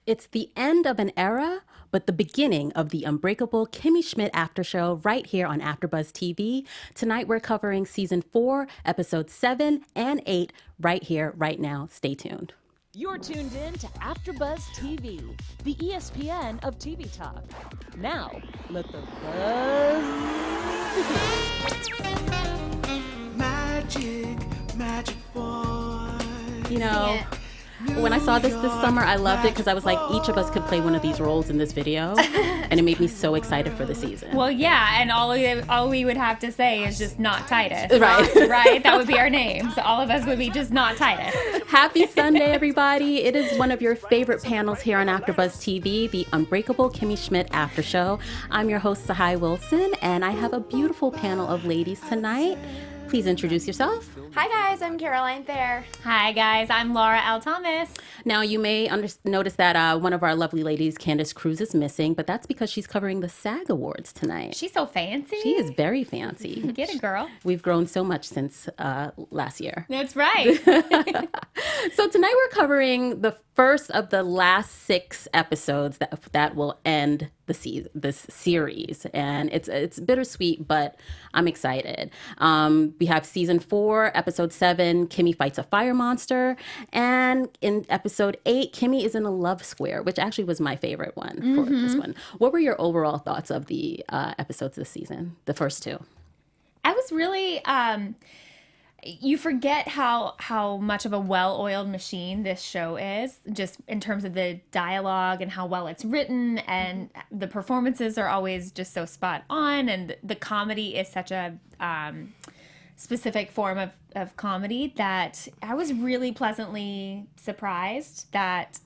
It's the end of an era, but the beginning of the Unbreakable Kimmy Schmidt after show right here on AfterBuzz TV. Tonight we're covering season 4, episodes 7 and 8 right here, right now. Stay tuned. You're tuned in to AfterBuzz TV, the ESPN of TV talk. Now, let the buzz begin. Magic boy. You know, when I saw this summer, I loved it because I was like, each of us could play one of these roles in this video, and it made me so excited for the season. Well, yeah, and all we would have to say is just not Titus. Right. Right? That would be our names. All of us would be just not Titus. Happy Sunday, everybody. It is one of your favorite panels here on AfterBuzz TV, the Unbreakable Kimmy Schmidt after show. I'm your host, Tsahai Wilson, and I have a beautiful panel of ladies tonight. Please introduce yourself. Hi guys, I'm Caroline Thayer. Hi, guys. I'm Laura L. Thomas. Now, you may notice that one of our lovely ladies, Candace Cruz, is missing, but that's because she's covering the SAG Awards tonight. She's so fancy. She is very fancy. Get it, girl. We've grown so much since last year. That's right. So tonight we're covering the first of the last 6 episodes that will end this series, and it's bittersweet, but I'm excited. We have season 4, episode 7, Kimmy fights a fire monster, and in episode 8, Kimmy is in a love square, which actually was my favorite one for this one. What were your overall thoughts of the episodes this season, the first 2? I was really you forget how much of a well-oiled machine this show is, just in terms of the dialogue and how well it's written, and the performances are always just so spot on, and the comedy is such a specific form of comedy that I was really pleasantly surprised that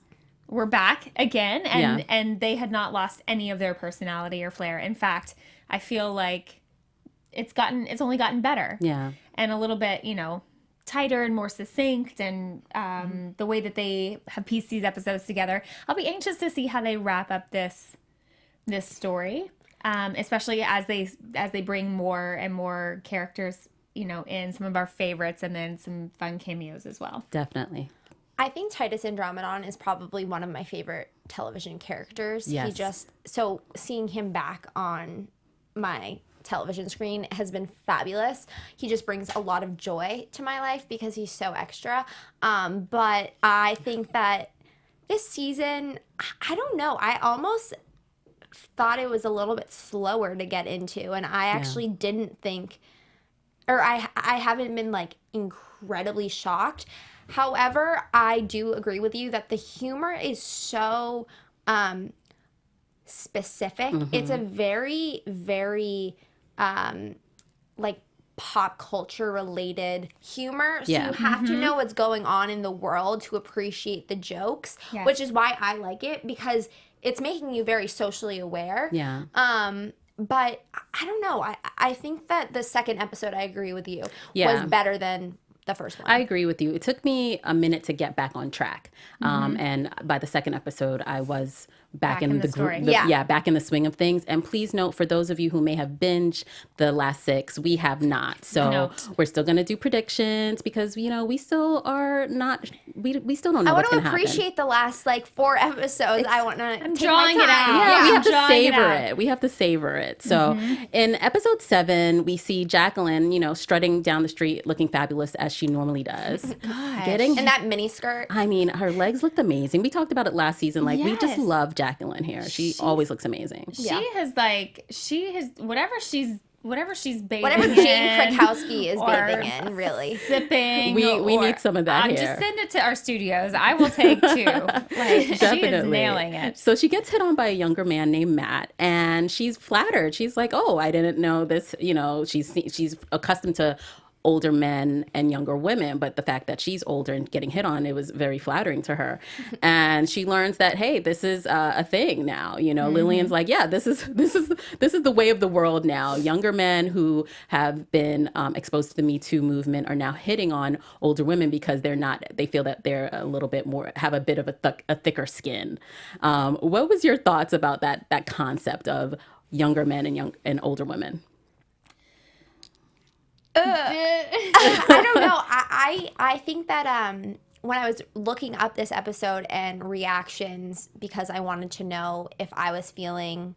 we're back again, and they had not lost any of their personality or flair. In fact, I feel like it's only gotten better. Yeah. And a little bit, tighter and more succinct, and the way that they have pieced these episodes together. I'll be anxious to see how they wrap up this story, especially as they bring more and more characters, in some of our favorites, and then some fun cameos as well. Definitely. I think Titus Andromedon is probably one of my favorite television characters. Yes. So seeing him back on my television screen has been fabulous. He just brings a lot of joy to my life because he's so extra. But I think that this season, I don't know, I almost thought it was a little bit slower to get into, and I actually didn't think, or I haven't been like incredibly shocked. However, I do agree with you that the humor is so specific. It's a very, very like pop culture related humor. So you have to know what's going on in the world to appreciate the jokes, which is why I like it, because it's making you very socially aware. Yeah. But I don't know. I think that the second episode, I agree with you, was better than the first one. I agree with you. It took me a minute to get back on track. And by the second episode, I was back in the story. Back in the swing of things. And please note, for those of you who may have binged the last 6, we have not. So we're still going to do predictions because, we still are not, we still don't know what's going to happen. I want to appreciate the last 4 episodes. I'm drawing it out. Yeah, we have to savor it. We have to savor it. So in episode 7, we see Jacqueline, strutting down the street looking fabulous as she normally does. And that mini skirt. I mean, her legs looked amazing. We talked about it last season. We just love Jacqueline here. She always looks amazing. She has whatever she's bathing whatever Jane Krakowski is or bathing in, really. Sipping. We need some of that here. Just send it to our studios. I will take 2. Definitely. She is nailing it. So she gets hit on by a younger man named Matt, and she's flattered. She's like, "Oh, I didn't know this." She's accustomed to older men and younger women, but the fact that she's older and getting hit on, it was very flattering to her. And she learns that, hey, this is a thing now. Lillian's like, yeah, this is the way of the world now. Younger men who have been exposed to the Me Too movement are now hitting on older women because they feel that they're a little bit more, have a bit of a thicker skin. What was your thoughts about that concept of younger men and older women? I don't know. I think that when I was looking up this episode and reactions, because I wanted to know if I was feeling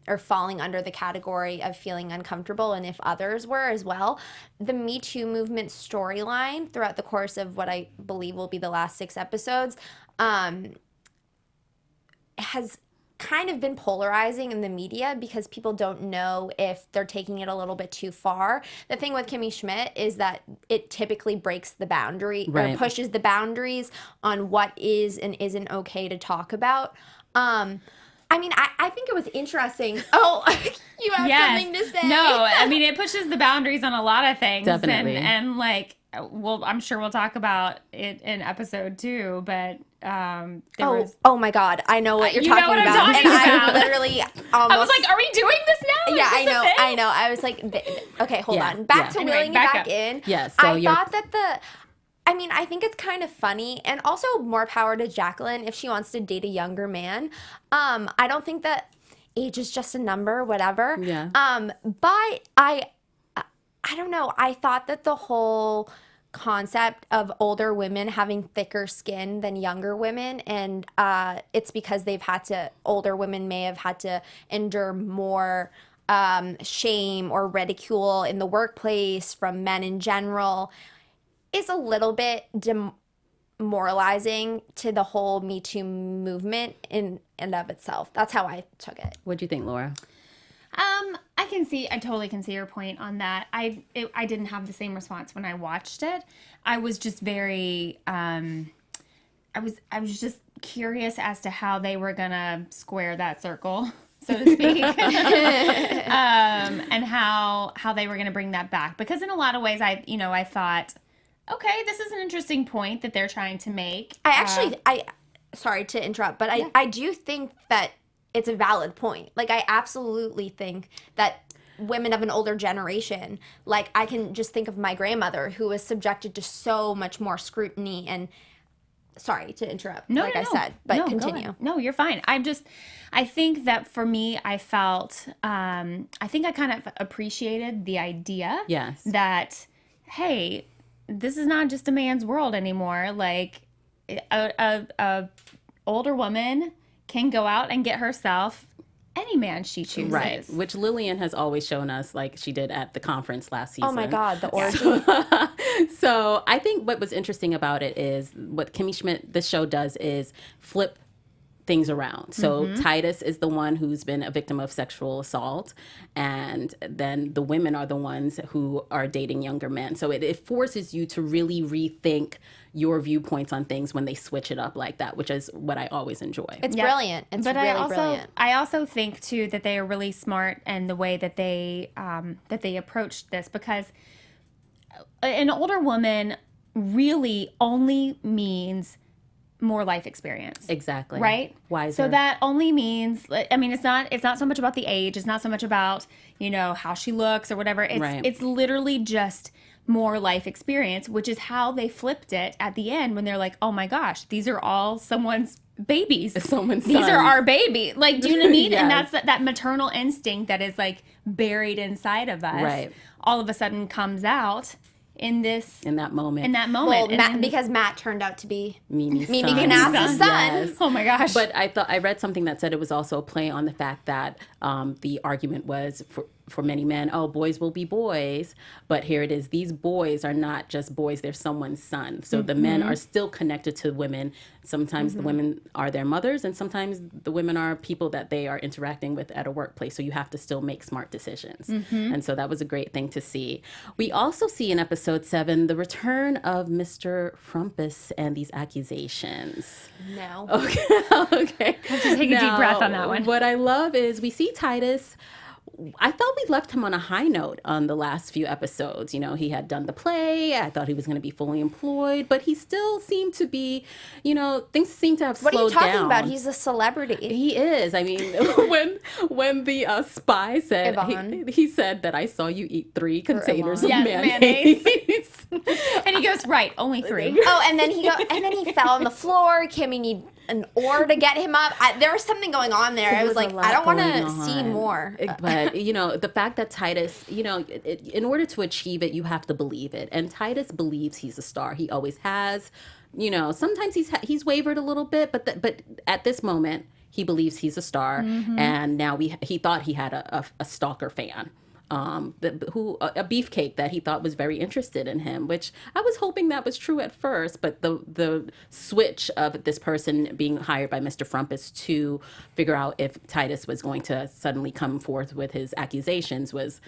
or falling under the category of feeling uncomfortable and if others were as well, the Me Too movement storyline throughout the course of what I believe will be the last 6 episodes has kind of been polarizing in the media because people don't know if they're taking it a little bit too far. The thing with Kimmy Schmidt is that it typically breaks the boundary or pushes the boundaries on what is and isn't okay to talk about. I mean, I think it was interesting. Oh, you have something to say? No, I mean, it pushes the boundaries on a lot of things. Definitely. And like, well, I'm sure we'll talk about it in episode 2, but oh my God, I know what you're talking what I'm about. talking about. I literally almost, I was like, are we doing this now? yeah, Is this a thing? I know. I was like, okay, hold on. Back to Anyway, wheeling back it back up. in. Yeah, so I thought that I think it's kind of funny, and also more power to Jacqueline if she wants to date a younger man. I don't think that age is just a number, whatever. Yeah. But I don't know. I thought that the whole concept of older women having thicker skin than younger women, and it's because older women may have had to endure more shame or ridicule in the workplace from men in general, is a little bit demoralizing to the whole Me Too movement in and of itself. That's how I took it. What do you think, Laura? I totally can see your point on that. I didn't have the same response when I watched it. I was just very, I was just curious as to how they were gonna square that circle, so to speak, and how they were gonna bring that back. Because in a lot of ways, I thought, okay, this is an interesting point that they're trying to make. Sorry to interrupt, but I do think that it's a valid point. Like, I absolutely think that women of an older generation, like, I can just think of my grandmother who was subjected to so much more scrutiny and, sorry to interrupt, I said, but continue. No, you're fine. I think that for me, I felt, I think I kind of appreciated the idea that, hey, this is not just a man's world anymore. Like, a older woman can go out and get herself any man she chooses. Right, which Lillian has always shown us, like she did at the conference last season. Oh my God, the orgy. So I think what was interesting about it is what Kimmy Schmidt, this show does is flip things around. So Titus is the one who's been a victim of sexual assault, and then the women are the ones who are dating younger men. So it forces you to really rethink your viewpoints on things when they switch it up like that, which is what I always enjoy. It's brilliant. It's really brilliant. I also think too that they are really smart in the way that they approached this, because an older woman really only means more life experience. Exactly. Right? Wiser. So that only means, I mean, it's not so much about the age. It's not so much about, how she looks or whatever. It's literally just more life experience, which is how they flipped it at the end when they're like, oh my gosh, these are all someone's babies. These are our baby. Like, do you know what I mean? Yes. And that's that maternal instinct that is like buried inside of us. Right. All of a sudden comes out in that moment. Well, because Matt turned out to be Mimi Canassa's son. Yes. Oh my gosh. But I read something that said it was also a play on the fact that the argument was for many men, oh, boys will be boys. But here it is. These boys are not just boys. They're someone's son. So the men are still connected to women. Sometimes the women are their mothers, and sometimes the women are people that they are interacting with at a workplace. So you have to still make smart decisions. And so that was a great thing to see. We also see in episode 7 the return of Mr. Frumpus and these accusations. No. Okay. Let's just take a deep breath on that one. What I love is we see Titus. I thought we left him on a high note on the last few episodes. He had done the play. I thought he was going to be fully employed, but he still seemed to be, things seem to have slowed down. What are you talking about? He's a celebrity. He is. I mean, when the spy said, he said that I saw you eat 3 containers of mayonnaise. And he goes, right, only 3. Oh, and then he fell on the floor. Kimmy need an oar to get him up. There was something going on there. I was like, I don't want to see more. But, the fact that Titus, in order to achieve it, you have to believe it. And Titus believes he's a star. He always has. sometimes he's wavered a little bit, but at this moment he believes he's a star, and now he thought he had a stalker fan. A beefcake that he thought was very interested in him, which I was hoping that was true at first, but the switch of this person being hired by Mr. Frumpus to figure out if Titus was going to suddenly come forth with his accusations was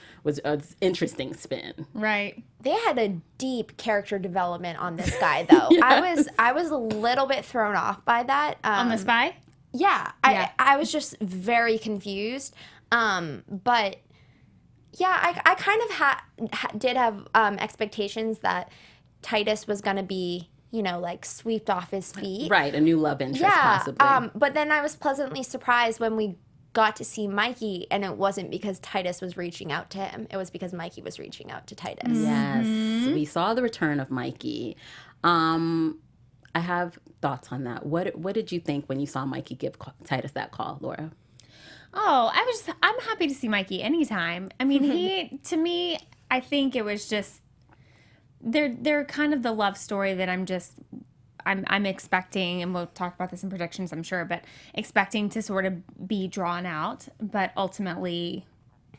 an interesting spin. Right. They had a deep character development on this guy, though. Yes. I was a little bit thrown off by that. On the spy? Yeah, Yeah. I was just very confused. But yeah, I kind of did have expectations that Titus was going to be, like swept off his feet. Right, a new love interest possibly. But then I was pleasantly surprised when we got to see Mikey, and it wasn't because Titus was reaching out to him. It was because Mikey was reaching out to Titus. Yes, we saw the return of Mikey. I have thoughts on that. What did you think when you saw Mikey give Titus that call, Laura? Oh, I'm happy to see Mikey anytime. I mean, to me, I think it was just, they're kind of the love story that I'm expecting, and we'll talk about this in predictions, I'm sure, but expecting to sort of be drawn out. But ultimately,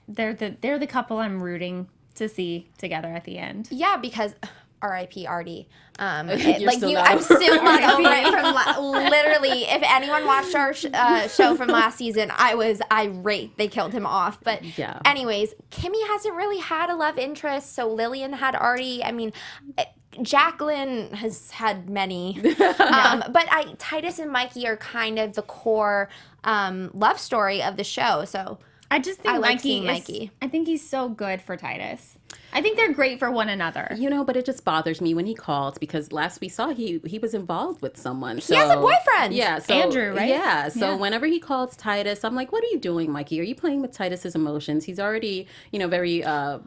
they're the couple I'm rooting to see together at the end. Yeah, because R.I.P. Artie. You're Like still you, not I'm over still not over it. Literally, if anyone watched our show from last season, I was irate. They killed him off. But Yeah. anyways, Kimmy hasn't really had a love interest. So Lillian had Artie. I mean, Jacqueline has had many. But Titus and Mikey are kind of the core love story of the show. So I just think I like seeing Mikey. I think he's so good for Titus. I think they're great for one another. But it just bothers me when he calls, because last we saw he was involved with someone. he has a boyfriend. Yeah, so Andrew, right? Yeah, so Yeah. whenever he calls Titus, I'm like, what are you doing, Mikey? Are you playing with Titus's emotions? He's already, very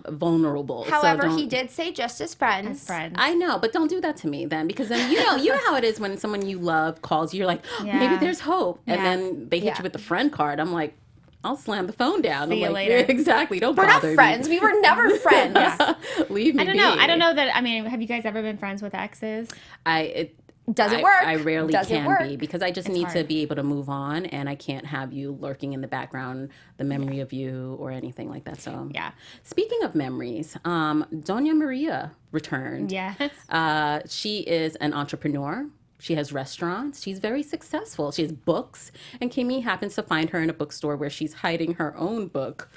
vulnerable. However, so he did say just as friends. Friends. I know, but don't do that to me then, because then you know how it is when someone you love calls you, you're like, Yeah. maybe there's hope, and Yeah. then they hit Yeah. you with the friend card. I'm like, I'll slam the phone down. See I'm you like, later. yeah, exactly. Don't We're not bother friends. me. We were never friends. Leave me. I don't know. I don't know that. I mean, have you guys ever been friends with exes? Does it work? I rarely Does it can work? be, because I just need to be able to move on, and I can't have you lurking in the background, the memory of you or anything like that. So Yeah. Speaking of memories, Donna Maria returned. Yes. She is an entrepreneur. She has restaurants. She's very successful. She has books. And Kimmy happens to find her in a bookstore where she's hiding her own book.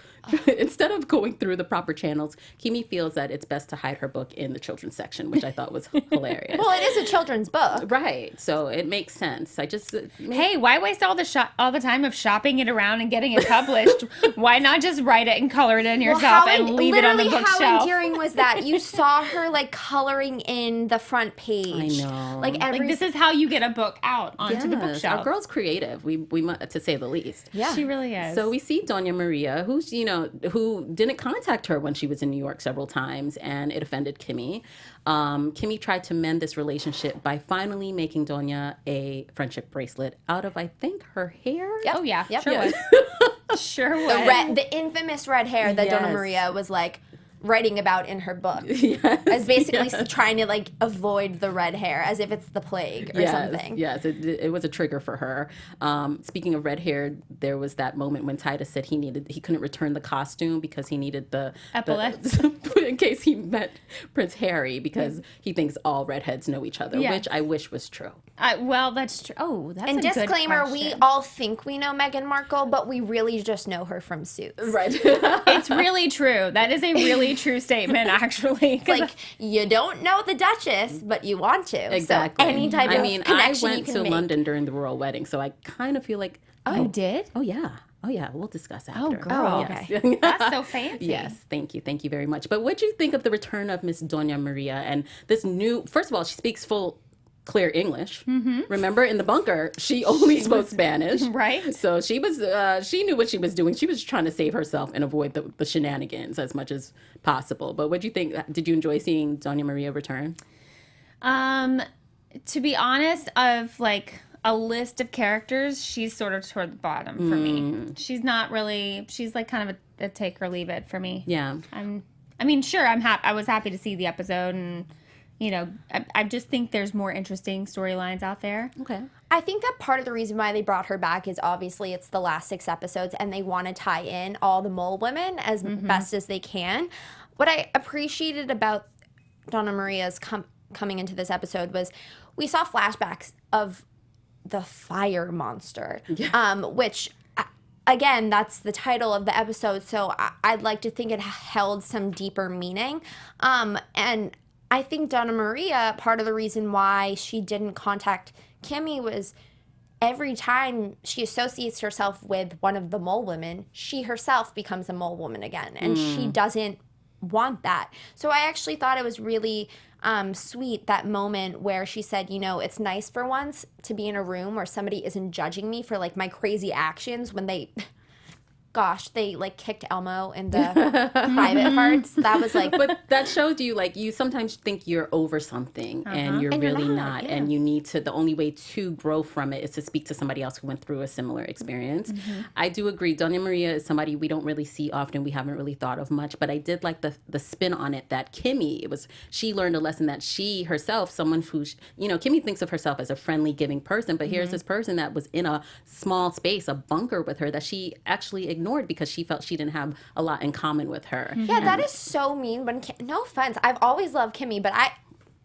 Instead of going through the proper channels, Kimmy feels that it's best to hide her book in the children's section, which I thought was hilarious. Well, it is a children's book. Right. So it makes sense. I just... Hey, why waste all the time of shopping it around and getting it published? Why not just write it and color it in yourself and leave it on the literally bookshelf? how endearing was that? You saw her like coloring in the front page. I know. Like every. Like, this is how you get a book out onto the Yes, bookshelf. our girl's creative, we to say the least. yeah. She really is. So we see Donna Maria, who's who didn't contact her when she was in New York several times, and it offended Kimmy. Kimmy tried to mend this relationship by finally making Donna a friendship bracelet out of, I think, her hair. Yep. Oh yeah, Yep. sure Yes. was. Sure was. the infamous red hair that Donna Yes. Maria was like writing about in her book. Yes. As basically trying to like avoid the red hair, as if it's the plague or something. Yes, it was a trigger for her. Speaking of red hair, there was that moment when Titus said he couldn't return the costume because he needed the Epaulets. in case he met Prince Harry, because he thinks all redheads know each other, Yeah. which I wish was true. Well, that's true. Oh, that's And a good disclaimer, we question. all think we know Meghan Markle, but we really just know her from Suits. Right. It's really true. That is a really true statement, actually. It's like, you don't know the Duchess, but you want to. Exactly. So any type of I connection went you can to make. London during the royal wedding, so I kind of feel like, you did? oh yeah, we'll discuss after. girl. Yes. That's so fancy. Yes, thank you very much. But what do you think of the return of Miss Donna Maria and this new? First of all, she speaks full, clear English. Mm-hmm. Remember, in the bunker, she only spoke Spanish, right? So she was, she knew what she was doing. She was trying to save herself and avoid the shenanigans as much as possible. But what do you think? Did you enjoy seeing Donna Maria return? To be honest, of like a list of characters, she's sort of toward the bottom for me. She's not really. She's like kind of a take or leave it for me. Yeah. I mean, sure, I'm happy. I was happy to see the episode, and I just think there's more interesting storylines out there. Okay. I think that part of the reason why they brought her back is obviously it's the last 6 episodes and they want to tie in all the mole women as best as they can. What I appreciated about Donna Maria's coming into this episode was we saw flashbacks of the fire monster, which, again, that's the title of the episode, so I'd like to think it held some deeper meaning. And I think Donna Maria, part of the reason why she didn't contact Kimmy was every time she associates herself with one of the mole women, she herself becomes a mole woman again, and she doesn't want that. So I actually thought it was really sweet, that moment where she said, it's nice for once to be in a room where somebody isn't judging me for like my crazy actions when they like kicked Elmo in the private parts. That was like, but that shows you like you sometimes think you're over something and you're really not, and you need to, the only way to grow from it is to speak to somebody else who went through a similar experience. I do agree. Donna Maria is somebody we don't really see often. We haven't really thought of much, but I did like the spin on it that Kimmy, she learned a lesson that she herself, someone who, Kimmy thinks of herself as a friendly, giving person, but here's this person that was in a small space, a bunker with her that she actually ignored because she felt she didn't have a lot in common with her. Yeah, that is so mean. No offense, I've always loved Kimmy, but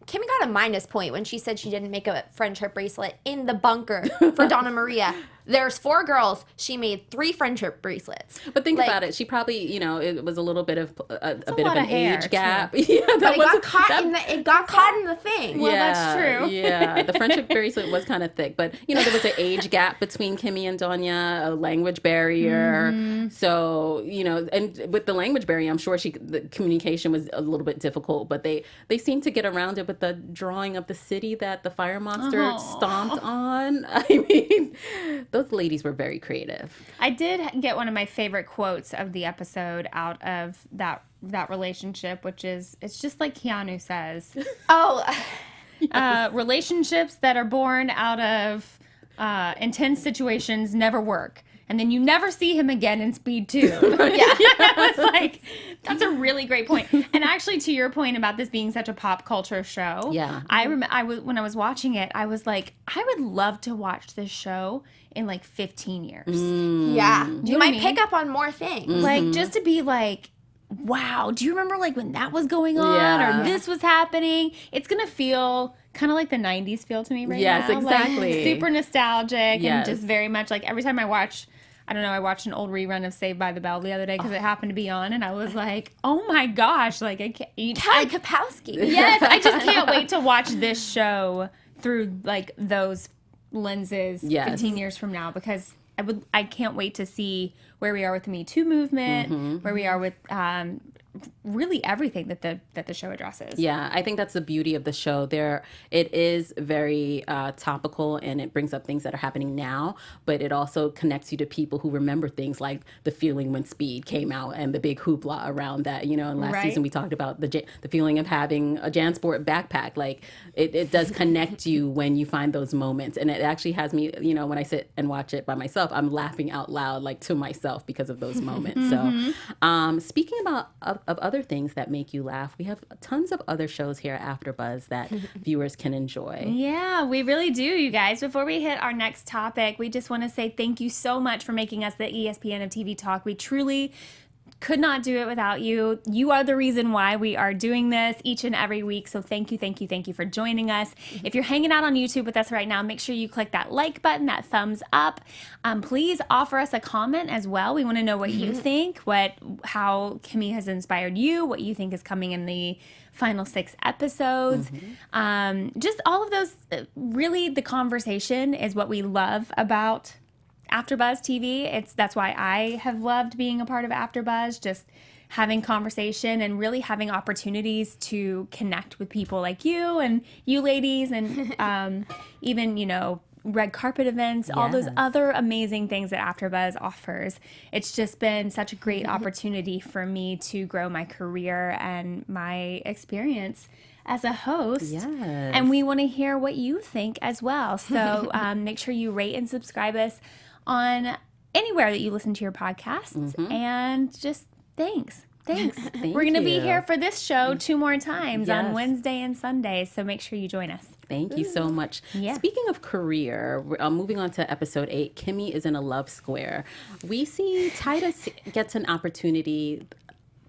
Kimmy got a minus point when she said she didn't make a friendship bracelet in the bunker for Donna Maria. There's 4 girls. She made 3 friendship bracelets. But think about it. She probably, it was a little bit of a bit of an age gap. But it got caught in the thing. Well, that's true. Yeah, the friendship bracelet was kind of thick. But, there was an age gap between Kimmy and Donna, a language barrier. So, and with the language barrier, I'm sure the communication was a little bit difficult. But they seemed to get around it with the drawing of the city that the fire monster stomped on. I mean, those ladies were very creative. I did get one of my favorite quotes of the episode out of that relationship, which is, it's just like Keanu says. Relationships that are born out of intense situations never work. And then you never see him again in Speed 2. It's like, that's a really great point. And actually, to your point about this being such a pop culture show, I remember when I was watching it, I was like, I would love to watch this show in like 15 years. Yeah. You might pick up on more things. Like, just to be like, wow, do you remember like when that was going on or this was happening? It's going to feel kind of like the 90s feel to me right now. Yes, exactly. Like, super nostalgic and just very much like every time I watch, I don't know, I watched an old rerun of Saved by the Bell the other day because it happened to be on and I was like, oh my gosh, like I can't eat. Krakowski. Yes, I just can't wait to watch this show through like those lenses 15 years from now because I can't wait to see where we are with the Me Too movement, where we are with really everything that the show addresses. Yeah, I think that's the beauty of the show. It is very topical and it brings up things that are happening now, but it also connects you to people who remember things like the feeling when Speed came out and the big hoopla around that. And last season we talked about the feeling of having a JanSport backpack. Like it does connect you when you find those moments, and it actually has me. When I sit and watch it by myself, I'm laughing out loud, like to myself because of those moments. So, speaking of other things that make you laugh, we have tons of other shows here at AfterBuzz that viewers can enjoy. Yeah, we really do, you guys. Before we hit our next topic, we just want to say thank you so much for making us the ESPN of TV Talk. We truly could not do it without you. You are the reason why we are doing this each and every week. So thank you for joining us. If you're hanging out on YouTube with us right now, make sure you click that like button, that thumbs up. Please offer us a comment as well. We want to know what you think, how Kimmy has inspired you, what you think is coming in the final 6 episodes. Just all of those, really the conversation is what we love about AfterBuzz TV. That's why I have loved being a part of AfterBuzz, just having conversation and really having opportunities to connect with people like you and you ladies and even, red carpet events, all those other amazing things that AfterBuzz offers. It's just been such a great opportunity for me to grow my career and my experience as a host. Yes. And we want to hear what you think as well. So make sure you rate and subscribe us on anywhere that you listen to your podcasts. And just thanks. Thanks. Thank We're going to be you. here for this show 2 more times on Yes. Wednesday and Sunday, so make sure you join us. Thank you so much. Yeah. Speaking of career, moving on to episode 8, Kimmy is in a love square. We see Titus gets an opportunity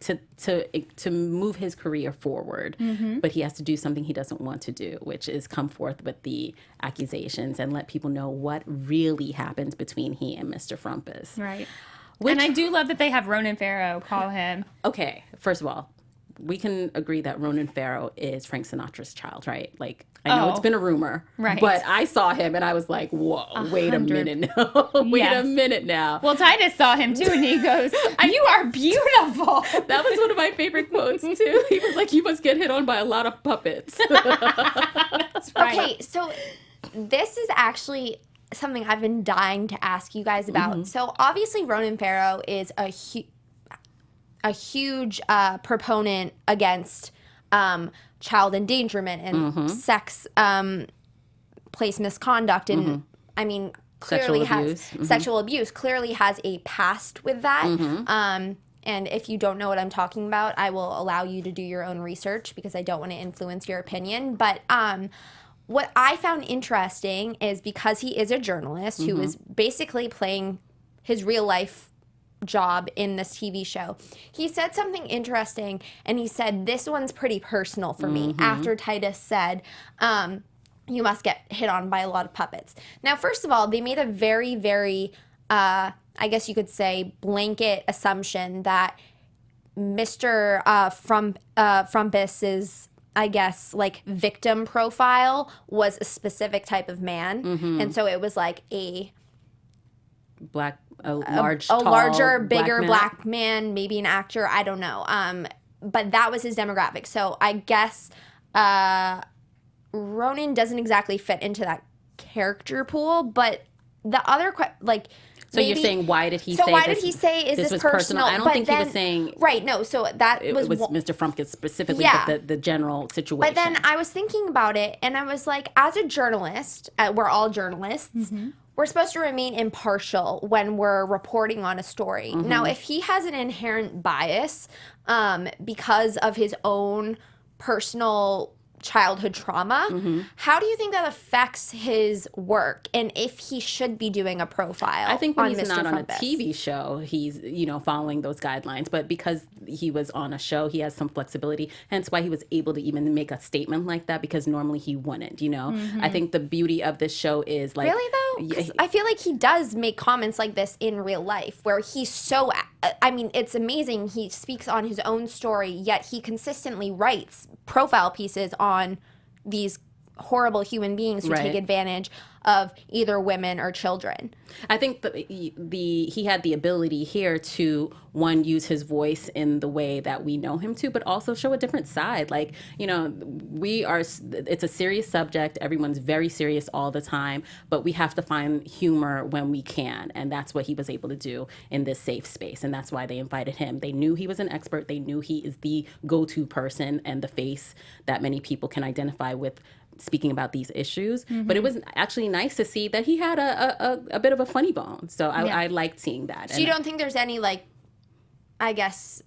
to move his career forward, but he has to do something he doesn't want to do, which is come forth with the accusations and let people know what really happened between he and Mr. Frumpus. Right. Which, And I do love that they have Ronan Farrow call him. okay, first of all, we can agree that Ronan Farrow is Frank Sinatra's child, right? Like, I know it's been a rumor, Right. but I saw him and I was like, whoa, wait a minute now. Wait a Yes. minute now. Well, Titus saw him too, and he goes, "You are beautiful." That was one of my favorite quotes, too. He was like, you must get hit on by a lot of puppets. That's right. Okay, so this is actually something I've been dying to ask you guys about. So obviously Ronan Farrow is a huge proponent against child endangerment and sex place misconduct, and I mean clearly sexual abuse clearly has a past with that. And if you don't know what I'm talking about, I will allow you to do your own research because I don't want to influence your opinion. But what I found interesting is because he is a journalist who is basically playing his real life job in this TV show, he said something interesting, and he said, this one's pretty personal for me, after Titus said, you must get hit on by a lot of puppets. Now, first of all, they made a very, very, I guess you could say, blanket assumption that Mr. Frumpus's, I guess, like, victim profile was a specific type of man. And so it was like a larger, bigger black man, maybe an actor, I don't know. But that was his demographic. So I guess Ronan doesn't exactly fit into that character pool, but the other So you're saying, why did he say So why this? did he say, is this was personal? I don't think he was saying... Right, no, so that It was Mr. Frumpus specifically, Yeah. but the general situation. But then I was thinking about it, and I was like, as a journalist, we're all journalists, we're supposed to remain impartial when we're reporting on a story. Now, if he has an inherent bias because of his own personal childhood trauma, how do you think that affects his work, and if he should be doing a profile? I think when he's Mr. not on a Frumpus? TV show, he's, following those guidelines. But because he was on a show, he has some flexibility. Hence why he was able to even make a statement like that, because normally he wouldn't, I think the beauty of this show is like... Really, though? 'Cause I feel like he does make comments like this in real life, where he's so... I mean, it's amazing. He speaks on his own story, yet he consistently writes profile pieces on these horrible human beings who take advantage of either women or children. I think he had the ability here to, one, use his voice in the way that we know him to, but also show a different side. Like, it's a serious subject. Everyone's very serious all the time, but we have to find humor when we can. And that's what he was able to do in this safe space. And that's why they invited him. They knew he was an expert. They knew he is the go-to person and the face that many people can identify with speaking about these issues. But it was actually nice to see that he had a bit of a funny bone. So I liked seeing that. So you don't think there's any, like, I guess,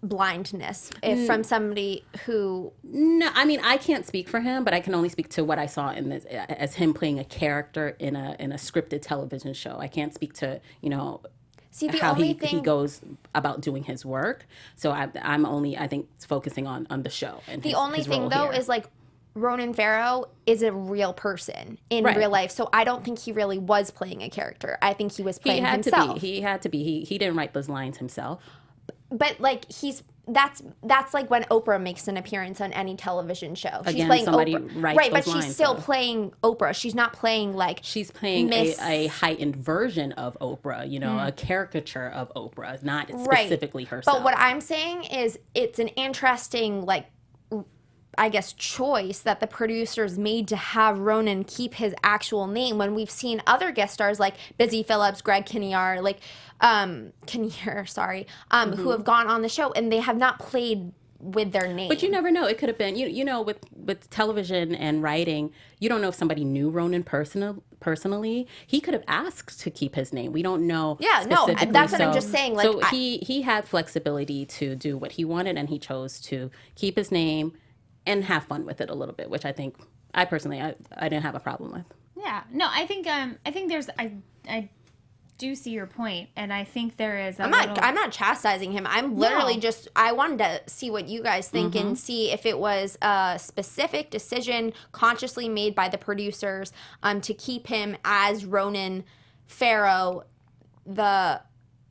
blindness from somebody who... No, I mean, I can't speak for him, but I can only speak to what I saw in this as him playing a character in a scripted television show. I can't speak to, how he goes about doing his work. So I'm only, I think, focusing on the show. And the only thing, though, is, like, Ronan Farrow is a real person in real life, so I don't think he really was playing a character. I think he was playing himself. He had to be. He didn't write those lines himself. But, like, that's like when Oprah makes an appearance on any television show. She's Again, playing somebody Oprah. writes Right, those but she's lines, still though. playing Oprah. She's not playing, like... She's playing a heightened version of Oprah, a caricature of Oprah, not specifically herself. But what I'm saying is it's an interesting, like, I guess, choice that the producers made to have Ronan keep his actual name when we've seen other guest stars like Busy Phillips, Greg Kinnear, who have gone on the show and they have not played with their name. But you never know. It could have been, you know, with television and writing, you don't know if somebody knew Ronan personally. He could have asked to keep his name. We don't know. Yeah, no, specifically. that's what I'm just saying. Like, so he had flexibility to do what he wanted, and he chose to keep his name and have fun with it a little bit, which I think I personally I didn't have a problem with. Yeah. No, I think there's I do see your point, and I think there is I'm not chastising him. I'm literally just, I wanted to see what you guys think and see if it was a specific decision consciously made by the producers to keep him as Ronan Farrow, the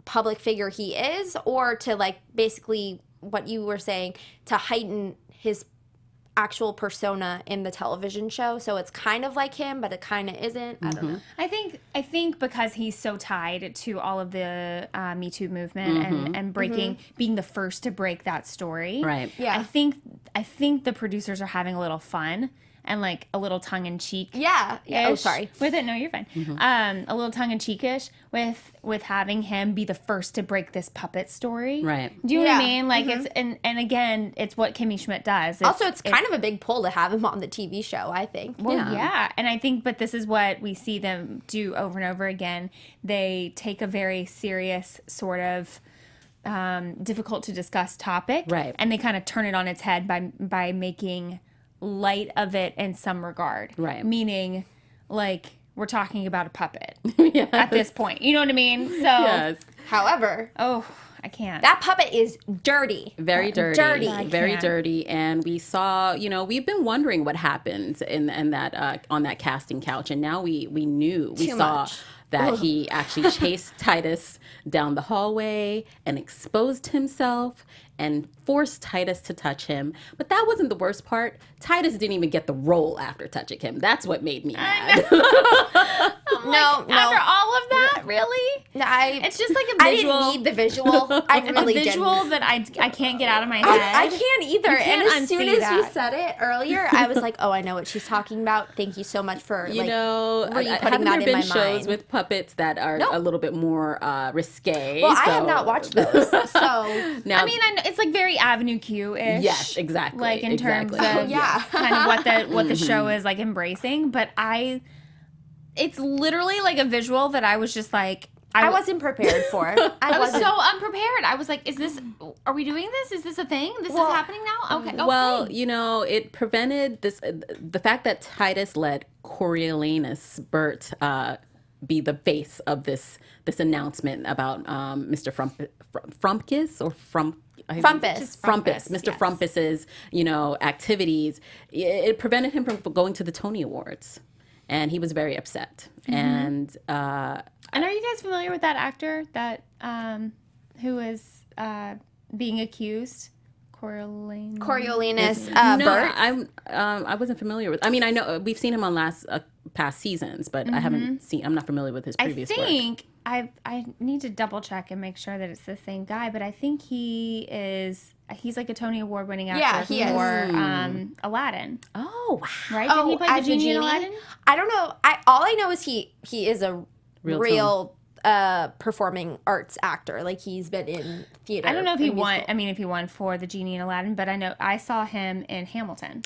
public figure he is, or to like basically what you were saying, to heighten his actual persona in the television show, so it's kind of like him, but it kind of isn't. I don't know. I think because he's so tied to all of the Me Too movement and breaking, being the first to break that story. Right. Yeah. I think the producers are having a little fun and like a little tongue in cheek. Yeah. Oh, sorry. With it, no, you're fine. A little tongue in cheekish with having him be the first to break this puppet story. Right. Do you know what I Yeah. mean? Like it's and again, it's what Kimmy Schmidt does. Also, it's kind of a big pull to have him on the TV show, I think. Well, Yeah. yeah. And I think, but this is what we see them do over and over again. They take a very serious sort of difficult to discuss topic. Right. And they kind of turn it on its head by making light of it in some regard. Right. Meaning, like, we're talking about a puppet Yes. at this point. You know what I mean? So, Yes. However, oh, I can't. that puppet is dirty. Very dirty. Dirty. Very can't. dirty. And we saw, you know, we've been wondering what happened in that on that casting couch, and now we knew. We Too saw much. that he actually chased Titus down the hallway and exposed himself and forced Titus to touch him. But that wasn't the worst part. Titus didn't even get the role after touching him. That's what made me mad. No, After all of that, really? It's It's just like a visual. I didn't need the visual. I really a visual didn't. that I can't get out of my head. I can't either. can't And as soon unsee as you that. said it earlier, I was like, oh, I know what she's talking about. Thank you so much for You like know, re-putting haven't that there in been my shows mind. with puppets that are Nope. a little bit more risque? Well, I have So- not watched those. So Now, I mean, I know, it's like very Avenue Q-ish. Yes, exactly. Like in terms exactly. of yeah. kind of what the show is like embracing. But it's literally like a visual that I was just like, I wasn't prepared for. I was wasn't. so unprepared. I was like, are we doing this? Is this a thing? This is happening now? Okay. Well, you know, it prevented this. The fact that Titus let Coriolanus Burt be the face of this announcement about Mr. Frumpus or Frumpus. Frumpus, Mr. yes. Frumpus's, you know, activities. It prevented him from going to the Tony Awards, and he was very upset. And And are you guys familiar with that actor that who is being accused? Coriolanus. Coriolanus Burt. I wasn't familiar with. I mean, I know we've seen him on past seasons, but I haven't seen. I'm not familiar with his previous work. I think I need to double check and make sure that it's the same guy, but I think he's like a Tony Award winning actor Yeah, he is. for Aladdin. Oh, wow. Right? Didn't he play the as genie in Aladdin? I don't know. All I know is he is a real performing arts actor. Like he's been in theater. I don't know if he and won. musical. I mean, if he won for the genie in Aladdin, but I know I saw him in Hamilton.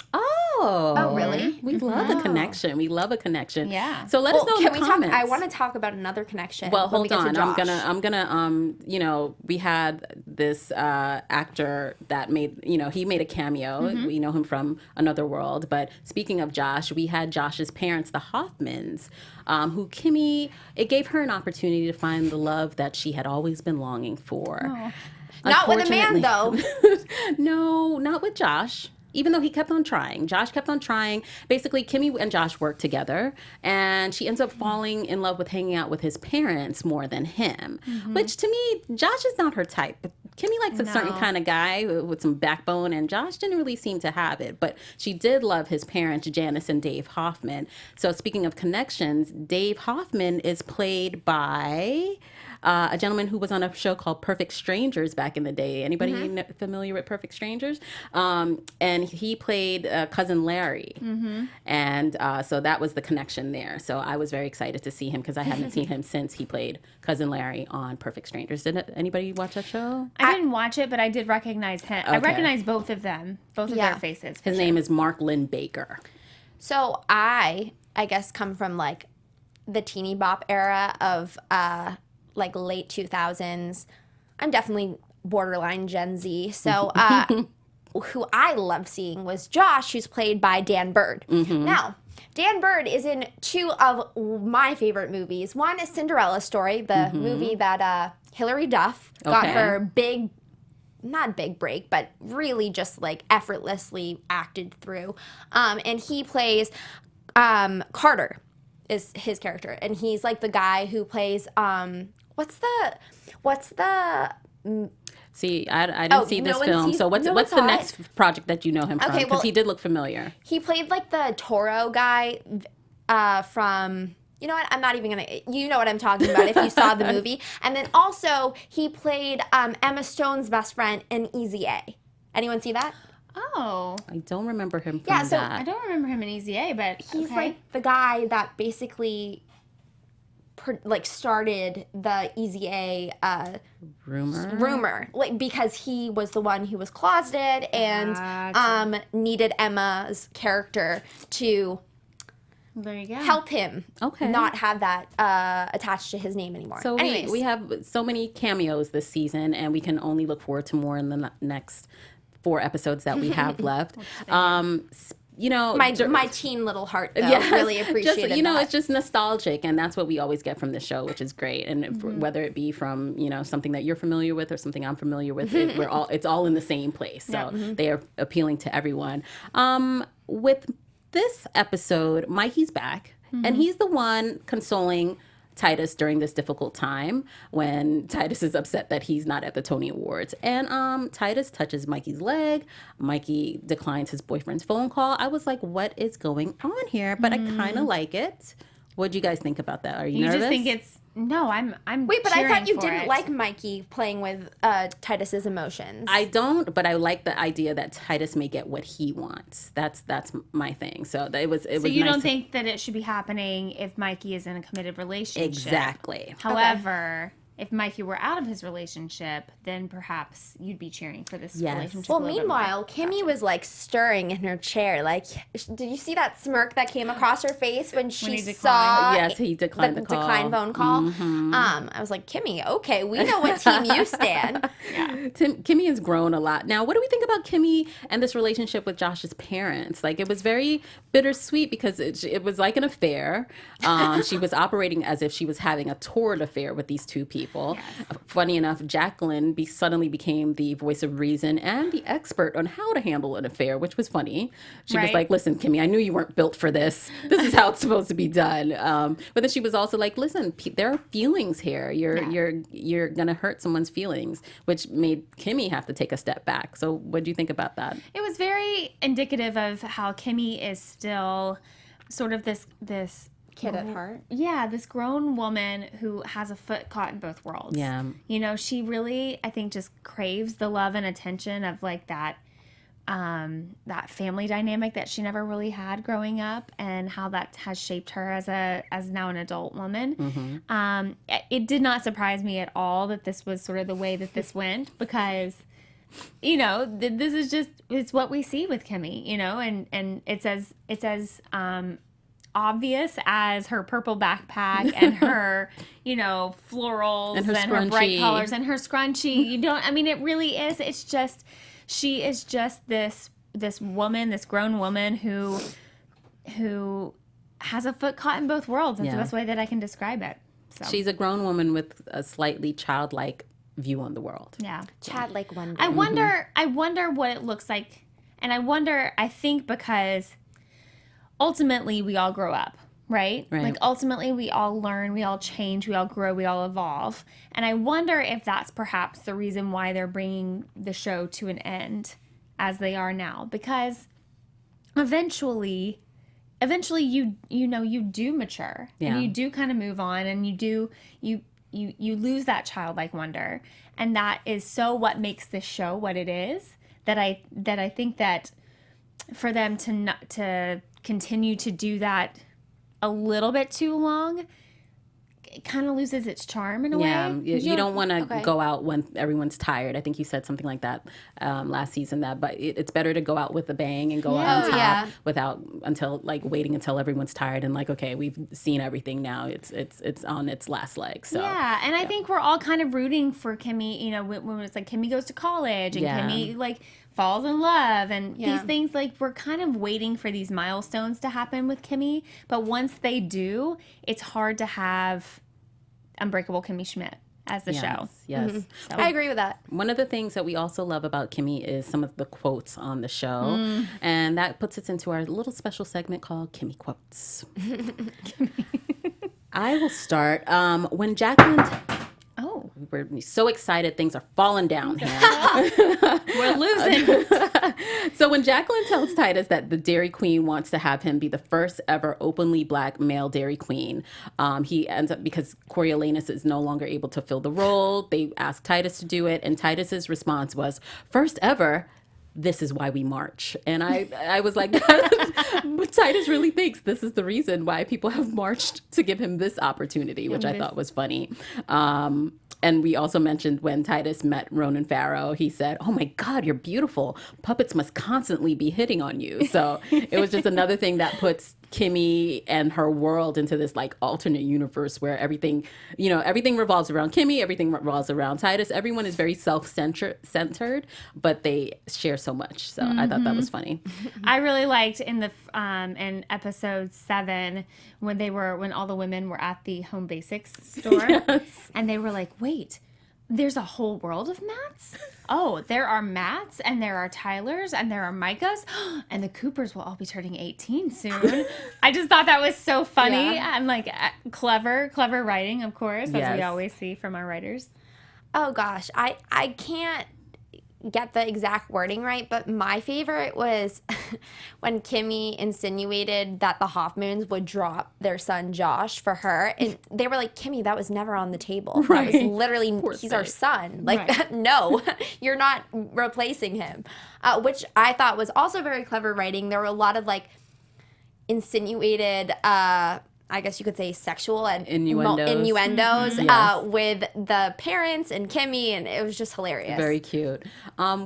Oh, really? We love a connection. We love a connection. Yeah. So let us know in Can the we comments. talk? I want to talk about another connection. Well, when we hold get to on. Josh. I'm gonna. You know, we had this actor that made. You know, he made a cameo. We know him from Another World. But speaking of Josh, we had Josh's parents, the Hoffmans, who Kimmy. It gave her an opportunity to find the love that she had always been longing for. Not with a man, though. No, not with Josh. Even though he kept on trying. Josh kept on trying. Basically, Kimmy and Josh worked together, and she ends up falling in love with hanging out with his parents more than him. Which, to me, Josh is not her type. But Kimmy likes a certain kind of guy with some backbone, and Josh didn't really seem to have it. But she did love his parents, Janice and Dave Hoffman. So speaking of connections, Dave Hoffman is played by a gentleman who was on a show called Perfect Strangers back in the day. Anybody familiar with Perfect Strangers? And he played cousin Larry. And so that was the connection there. So I was very excited to see him because I haven't seen him since he played cousin Larry on Perfect Strangers. Did anybody watch that show? I didn't watch it, but I did recognize him. I Okay. recognize both of them, both of their faces. His name is Mark Lynn Baker. So I guess come from like the teeny bop era of like late 2000s. I'm definitely borderline Gen Z. So who I loved seeing was Josh, who's played by Dan Bird. Now, Dan Bird is in two of my favorite movies. One is Cinderella Story, the movie that Hilary Duff got her big, not big break, but really just like effortlessly acted through. And he plays Carter is his character, and he's like the guy who plays what's the See, I didn't see this film. So what's the next project that you know him from? Because he did look familiar. He played like the Toro guy from, you know what, I'm not even gonna, you know what I'm talking about if you saw the movie. And then also he played Emma Stone's best friend in Easy A. Anyone see that? Oh. I don't remember him from I that. don't remember him in Easy A, but He's like the guy that basically started the Easy A rumor, like, because he was the one who was closeted and needed Emma's character to there you go. help him not have that attached to his name anymore. So we have so many cameos this season, and we can only look forward to more in the next 4 episodes that we have left. You know, my teen little heart, though, really appreciated just, that. It's just nostalgic, and that's what we always get from this show, which is great. And whether it be from, something that you're familiar with or something I'm familiar with, it's all in the same place. So they are appealing to everyone. With this episode, Mikey's back, and he's the one consoling Titus during this difficult time when Titus is upset that he's not at the Tony Awards. And Titus touches Mikey's leg. Mikey declines his boyfriend's phone call. I was like, what is going on here? But I kind of like it. What do you guys think about that? Are you nervous? You just think it's no, I'm Wait, but I thought you didn't it. like Mikey playing with Titus's emotions. I don't, but I like the idea that Titus may get what he wants. That's my thing. So it was. So you don't think that it should be happening if Mikey is in a committed relationship? Exactly. However, if Mikey were out of his relationship, then perhaps you'd be cheering for this relationship. Well, meanwhile, Kimmy was like stirring in her chair. Like, did you see that smirk that came across her face when he saw? Yes, he declined the call. Declined phone call. I was like, Kimmy, okay, we know what team you stand. Kimmy has grown a lot. Now, what do we think about Kimmy and this relationship with Josh's parents? Like, it was very bittersweet because it was like an affair. She was operating as if she was having a torrid affair with these two people. Yes. Funny enough, Jacqueline suddenly became the voice of reason and the expert on how to handle an affair, which was funny. She was like, listen, Kimmy, I knew you weren't built for this. This is how it's supposed to be done. But then she was also like, listen, there are feelings here. You're going to hurt someone's feelings, which made Kimmy have to take a step back. So what do you think about that? It was very indicative of how Kimmy is still sort of this kid at heart. Yeah, this grown woman who has a foot caught in both worlds. Yeah. She really, I think, just craves the love and attention of like that family dynamic that she never really had growing up, and how that has shaped her as now an adult woman. It did not surprise me at all that this was sort of the way that this went, because this is just, it's what we see with Kimmy, and it's as obvious as her purple backpack and her, florals and her bright colors and her scrunchie. It really is. It's just, she is just this woman, this grown woman who has a foot caught in both worlds. That's the best way that I can describe it. So. She's a grown woman with a slightly childlike view on the world. Yeah. Childlike wonder. I wonder what it looks like. And I think because ultimately we all grow up, right? Like ultimately we all learn, we all change, we all grow, we all evolve. And I wonder if that's perhaps the reason why they're bringing the show to an end as they are now, because eventually you do mature and you do kind of move on, and you lose that childlike wonder, and that is so what makes this show what it is, that I think that for them to continue to do that a little bit too long, it kind of loses its charm in a Yeah, way. you don't want to okay. go out when everyone's tired. I think you said something like that last season. But it's better to go out with a bang and go out on top Yeah. without waiting until everyone's tired and like, okay, we've seen everything now. It's on its last leg. So Yeah, and I think we're all kind of rooting for Kimmy, you know, when it's like Kimmy goes to college and Yeah. Kimmy like falls in love and Yeah. these things, like we're kind of waiting for these milestones to happen with Kimmy, but once they do, it's hard to have Unbreakable Kimmy Schmidt as the show. Yes. So, I agree with that. One of the things that we also love about Kimmy is some of the quotes on the show. And that puts us into our little special segment called Kimmy Quotes. I will start. When Jacqueline... oh, We're so excited. Things are falling down here. we're losing. So when Jacqueline tells Titus that the Dairy Queen wants to have him be the first ever openly black male Dairy Queen, he ends up, because Coriolanus is no longer able to fill the role, they ask Titus to do it, and Titus's response was, first ever, this is why we march. And I was like, Titus really thinks this is the reason why people have marched to give him this opportunity, which I thought was funny. And we also mentioned when Titus met Ronan Farrow, he said, oh my God, you're beautiful. Puppets must constantly be hitting on you. So it was just another thing that puts Kimmy and her world into this like alternate universe where everything revolves around Kimmy, everything revolves around Titus. Everyone is very self-centered, but they share so much. So I thought that was funny. I really liked in in episode 7 when all the women were at the Home Basics store and they were like, wait, there's a whole world of Matts? Oh, there are Matts and there are Tylers and there are Micahs and the Coopers will all be turning 18 soon. I just thought that was so funny and like clever writing, of course, as we Yes. always see from our writers. Oh gosh, I can't get the exact wording right, but my favorite was when Kimmy insinuated that the Hoffmans would drop their son Josh for her, and they were like, Kimmy, that was never on the table. That was literally, he's our son. Like, no, you're not replacing him, which I thought was also very clever writing. There were a lot of like insinuated I guess you could say sexual and innuendos Yes. with the parents and Kimmy, and it was just hilarious. Very cute.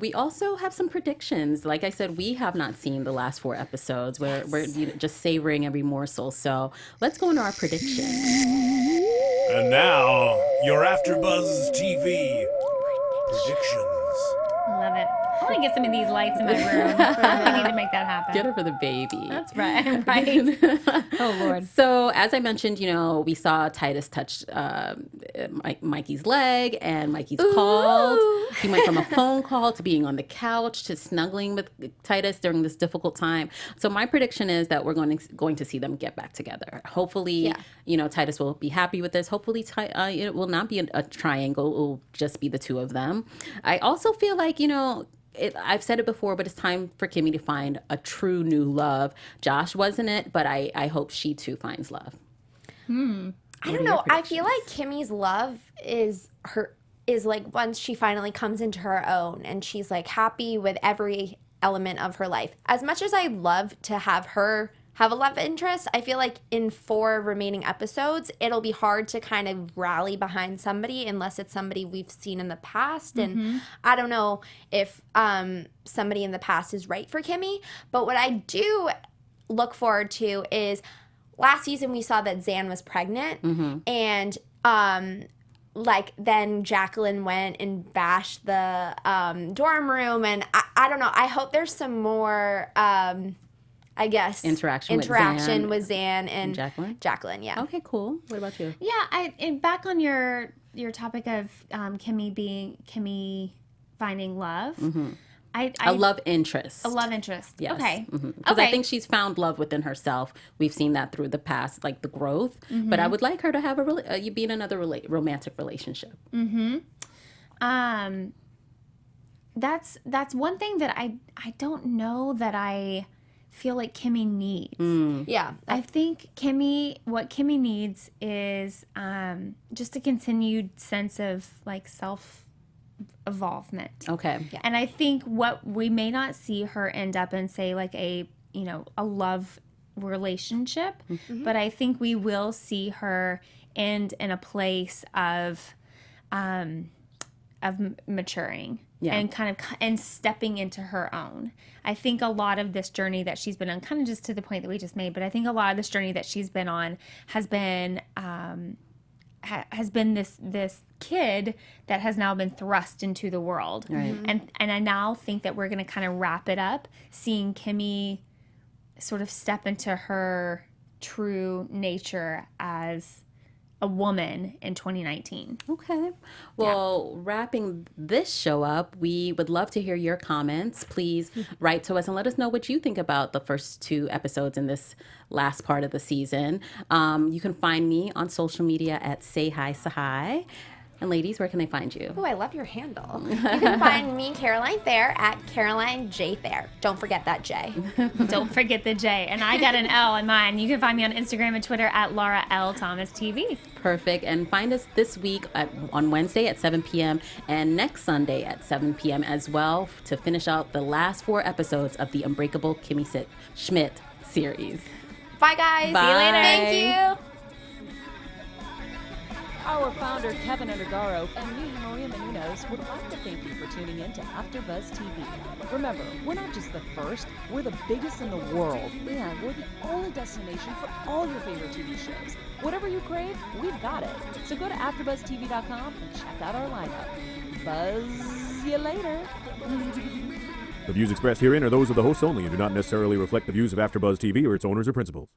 We also have some predictions. Like I said, we have not seen the last 4 episodes. We're just savoring every morsel. So let's go into our predictions. And now, your AfterBuzz TV predictions. Love it. I want to get some of these lights in my room. We need to make that happen. Get her for the baby. That's right. Right. Oh, Lord. So as I mentioned, we saw Titus touch Mikey's leg and Mikey's called. He went from a phone call to being on the couch to snuggling with Titus during this difficult time. So my prediction is that we're going to see them get back together. Hopefully, Titus will be happy with this. Hopefully, it will not be a triangle. It will just be the two of them. I also feel like, I've said it before, but it's time for Kimmy to find a true new love. Josh wasn't it, but I hope she too finds love. I don't know. I feel like Kimmy's love is like once she finally comes into her own and she's like happy with every element of her life. As much as I love to have her have a love interest, I feel like in 4 remaining episodes, it'll be hard to kind of rally behind somebody unless it's somebody we've seen in the past. And I don't know if somebody in the past is right for Kimmy. But what I do look forward to is last season we saw that Zan was pregnant. And then Jacqueline went and bashed the dorm room. And I don't know. I hope there's some more... I guess interaction with Zan and Jacqueline. Jacqueline, yeah. Okay, cool. What about you? Yeah, and back on your topic of Kimmy finding love. A love interest. A love interest. Yes. Okay. Because I think she's found love within herself. We've seen that through the past, like the growth. But I would like her to have you be in another romantic relationship. That's one thing that I don't know that I feel like Kimmy needs. Yeah. I think what Kimmy needs is just a continued sense of like self-evolvement. Okay. Yeah. And I think what we may not see her end up in, say, like a love relationship, but I think we will see her end in a place of maturing. Yeah. And and stepping into her own. I think a lot of this journey that she's been on, kind of just to the point that we just made, but I think a lot of this journey that she's been on has been this kid that has now been thrust into the world. Right. And I now think that we're going to kind of wrap it up seeing Kimmy sort of step into her true nature as a woman in 2019. Okay. Well, wrapping this show up, we would love to hear your comments. Please write to us and let us know what you think about the first 2 episodes in this last part of the season. You can find me on social media at Say Hi Tsahai. And ladies, where can they find you? Oh, I love your handle. You can find me, Caroline Thayer, at Caroline J. Thayer. Don't forget that J. Don't forget the J. And I got an L in mine. You can find me on Instagram and Twitter at Laura L. Thomas TV. Perfect. And find us this week on Wednesday at 7 p.m. and next Sunday at 7 p.m. as well to finish out the last 4 episodes of the Unbreakable Kimmy Schmidt series. Bye, guys. Bye. See you later. Thank you. Our founder, Kevin Undergaro, and me, Maria Menounos, would like to thank you for tuning in to AfterBuzz TV. Remember, we're not just the first, we're the biggest in the world, and we're the only destination for all your favorite TV shows. Whatever you crave, we've got it. So go to AfterBuzzTV.com and check out our lineup. Buzz you later. The views expressed herein are those of the hosts only and do not necessarily reflect the views of AfterBuzz TV or its owners or principals.